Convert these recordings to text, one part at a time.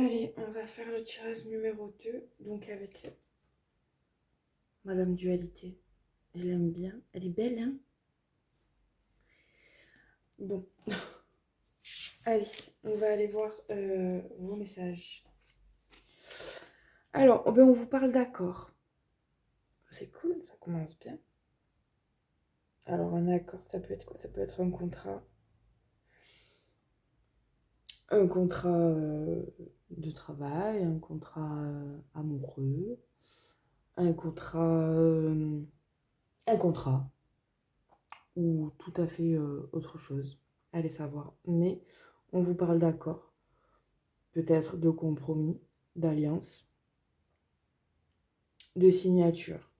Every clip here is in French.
Allez, on va faire le tirage numéro 2, donc avec Madame Dualité. Je l'aime bien. Elle est belle, hein? Bon. Allez, on va aller voir vos messages. Alors, oh ben on vous parle d'accord. C'est cool, ça commence bien. Alors, un accord, ça peut être quoi? Ça peut être un contrat. Un contrat de travail, un contrat amoureux, un contrat... un contrat. Ou tout à fait autre chose. Allez savoir. Mais on vous parle d'accord, peut-être de compromis, d'alliance, de signature.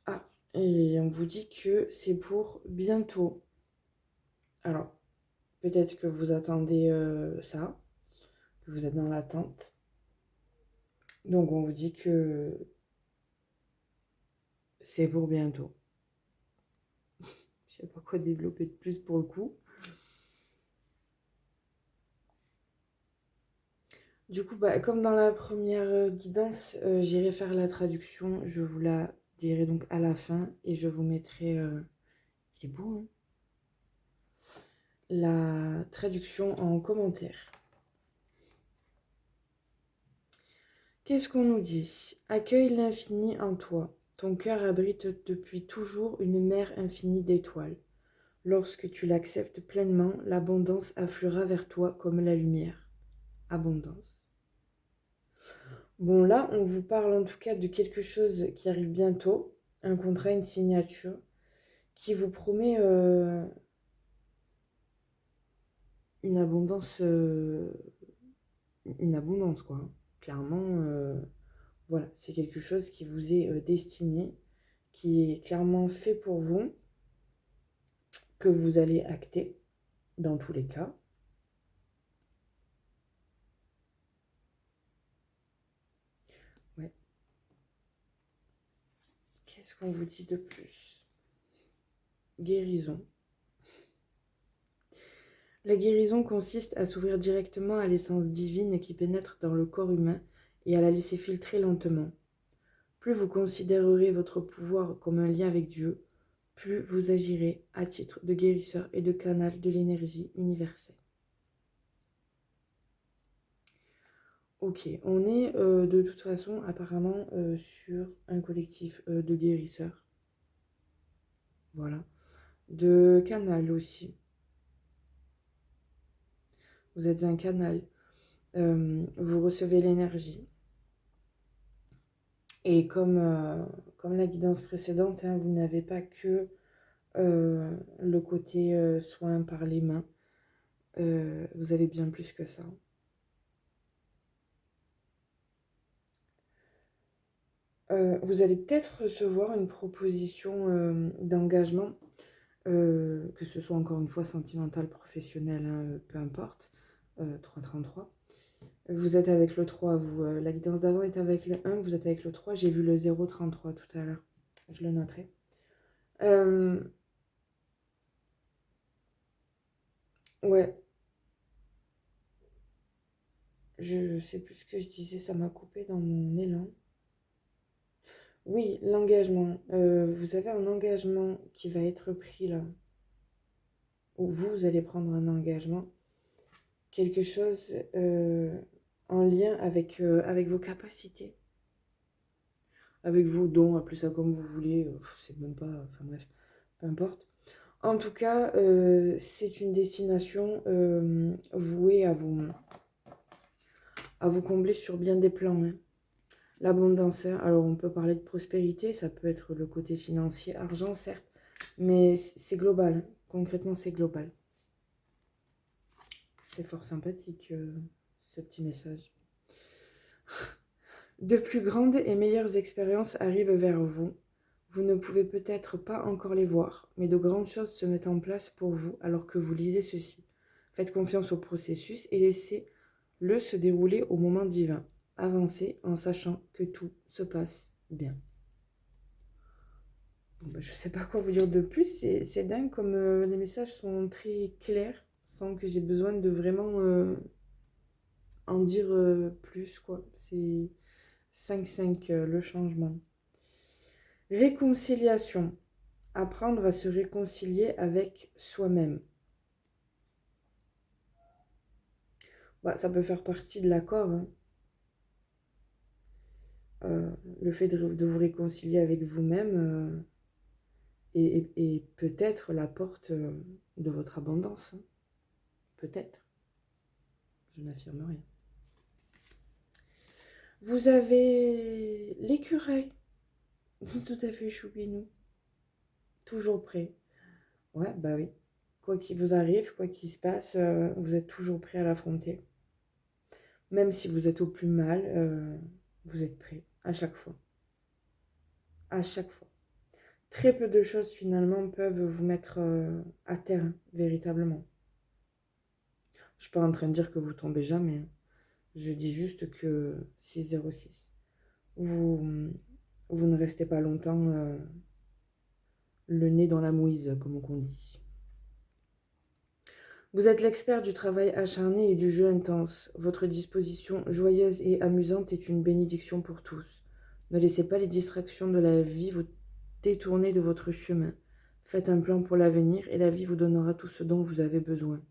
Ah, et on vous dit que c'est pour bientôt. Alors, peut-être que vous attendez ça, que vous êtes dans l'attente. Donc on vous dit que c'est pour bientôt. Je sais pas quoi développer de plus pour le coup. Du coup, bah, comme dans la première guidance, j'irai faire la traduction. Je vous la dirai donc à la fin et je vous mettrai, il est beau, hein, la traduction en commentaire. Qu'est-ce qu'on nous dit? Accueille l'infini en toi. Ton cœur abrite depuis toujours une mer infinie d'étoiles. Lorsque tu l'acceptes pleinement, l'abondance affluera vers toi comme la lumière. Abondance. Bon, là, on vous parle en tout cas de quelque chose qui arrive bientôt, un contrat, une signature, qui vous promet une abondance, quoi, hein. Clairement, voilà, c'est quelque chose qui vous est destiné, qui est clairement fait pour vous, que vous allez acter dans tous les cas. Ouais. Qu'est-ce qu'on vous dit de plus? Guérison. La guérison consiste à s'ouvrir directement à l'essence divine qui pénètre dans le corps humain et à la laisser filtrer lentement. Plus vous considérerez votre pouvoir comme un lien avec Dieu, plus vous agirez à titre de guérisseur et de canal de l'énergie universelle. Ok, on est de toute façon apparemment sur un collectif de guérisseurs. Voilà. De canal aussi. Vous êtes un canal. Vous recevez l'énergie. Et comme la guidance précédente, hein, vous n'avez pas que le côté soin par les mains. Vous avez bien plus que ça. Vous allez peut-être recevoir une proposition d'engagement, que ce soit encore une fois sentimental, professionnel, hein, peu importe. 333. Vous êtes avec le 3, vous. La guidance d'avant est avec le 1, vous êtes avec le 3. J'ai vu le 033 tout à l'heure. Je le noterai. Ouais, je sais plus ce que je disais, ça m'a coupé dans mon élan. Oui, l'engagement. Vous avez un engagement qui va être pris là, ou vous allez prendre un engagement, quelque chose en lien avec vos capacités, avec vos dons, appelez ça comme vous voulez, c'est même pas, enfin bref, peu importe. En tout cas, c'est une destination vouée à vous combler sur bien des plans, hein. L'abondance, hein. Alors on peut parler de prospérité, ça peut être le côté financier, argent certes, mais c'est global, hein. Concrètement c'est global. C'est fort sympathique ce petit message. De plus grandes et meilleures expériences arrivent vers vous. Vous ne pouvez peut-être pas encore les voir, mais de grandes choses se mettent en place pour vous alors que vous lisez ceci. Faites confiance au processus et laissez-le se dérouler au moment divin. Avancez en sachant que tout se passe bien. Bon, bah, je sais pas quoi vous dire de plus. C'est dingue comme les messages sont très clairs sans que j'ai besoin de vraiment en dire plus, quoi. C'est 5-5 le changement. Réconciliation. Apprendre à se réconcilier avec soi-même. Bah, ça peut faire partie de l'accord, hein. Euh, le fait de vous réconcilier avec vous-même est peut-être la porte de votre abondance, hein. Peut-être. Je n'affirme rien. Vous avez l'écureuil. Tout à fait choupinou. Toujours prêt. Ouais, bah oui. Quoi qu'il vous arrive, quoi qu'il se passe, vous êtes toujours prêt à l'affronter. Même si vous êtes au plus mal, vous êtes prêt. À chaque fois. À chaque fois. Très peu de choses finalement peuvent vous mettre à terre, véritablement. Je suis pas en train de dire que vous tombez jamais, hein. Je dis juste que 606. Vous, vous ne restez pas longtemps le nez dans la mouise, comme on dit. Vous êtes l'expert du travail acharné et du jeu intense. Votre disposition joyeuse et amusante est une bénédiction pour tous. Ne laissez pas les distractions de la vie vous détourner de votre chemin. Faites un plan pour l'avenir et la vie vous donnera tout ce dont vous avez besoin.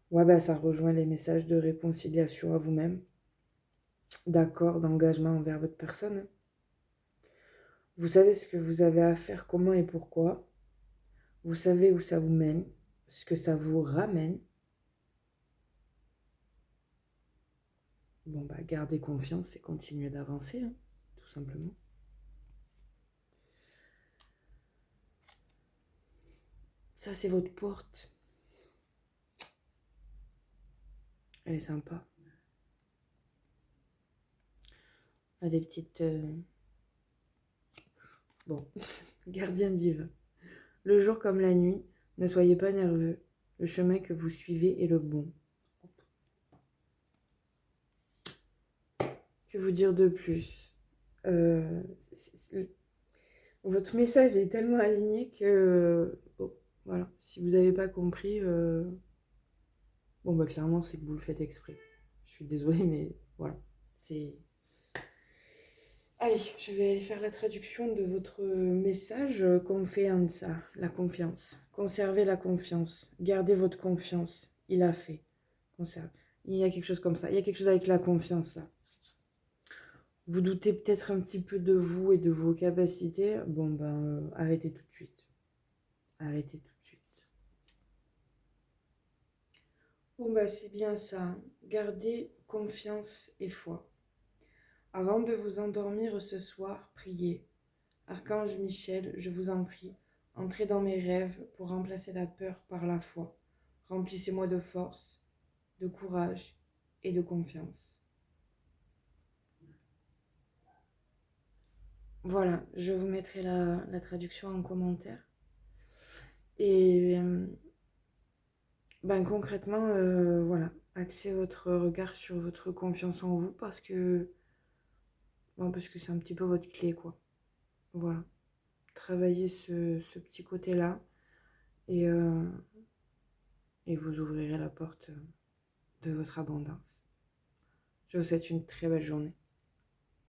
Ouais, bah ça rejoint les messages de réconciliation à vous-même, d'accord, d'engagement envers votre personne. Vous savez ce que vous avez à faire, comment et pourquoi. Vous savez où ça vous mène, ce que ça vous ramène. Bon, bah, gardez confiance et continuez d'avancer, hein, tout simplement. Ça, c'est votre porte. Elle est sympa. Elle a des petites... Bon, gardien d'Yves. Le jour comme la nuit, ne soyez pas nerveux. Le chemin que vous suivez est le bon. Que vous dire de plus? Votre message est tellement aligné que... Bon, voilà. Si vous n'avez pas compris, bon, bah clairement, c'est que vous le faites exprès. Je suis désolée, mais voilà. C'est... Allez, je vais aller faire la traduction de votre message. Confianza, la confiance. Conservez la confiance. Gardez votre confiance. Il a fait. Conserve. Il y a quelque chose comme ça. Il y a quelque chose avec la confiance là. Vous doutez peut-être un petit peu de vous et de vos capacités. Bon ben, arrêtez tout de suite. Arrêtez tout de suite. Bon bah c'est bien ça. Gardez confiance et foi. Avant de vous endormir ce soir, priez. Archange Michel, je vous en prie, entrez dans mes rêves pour remplacer la peur par la foi. Remplissez-moi de force, de courage et de confiance. Voilà, je vous mettrai la traduction en commentaire. Et ben, concrètement, voilà, axez votre regard sur votre confiance en vous parce que c'est un petit peu votre clé, quoi. Voilà, travaillez ce petit côté-là et, et vous ouvrirez la porte de votre abondance. Je vous souhaite une très belle journée.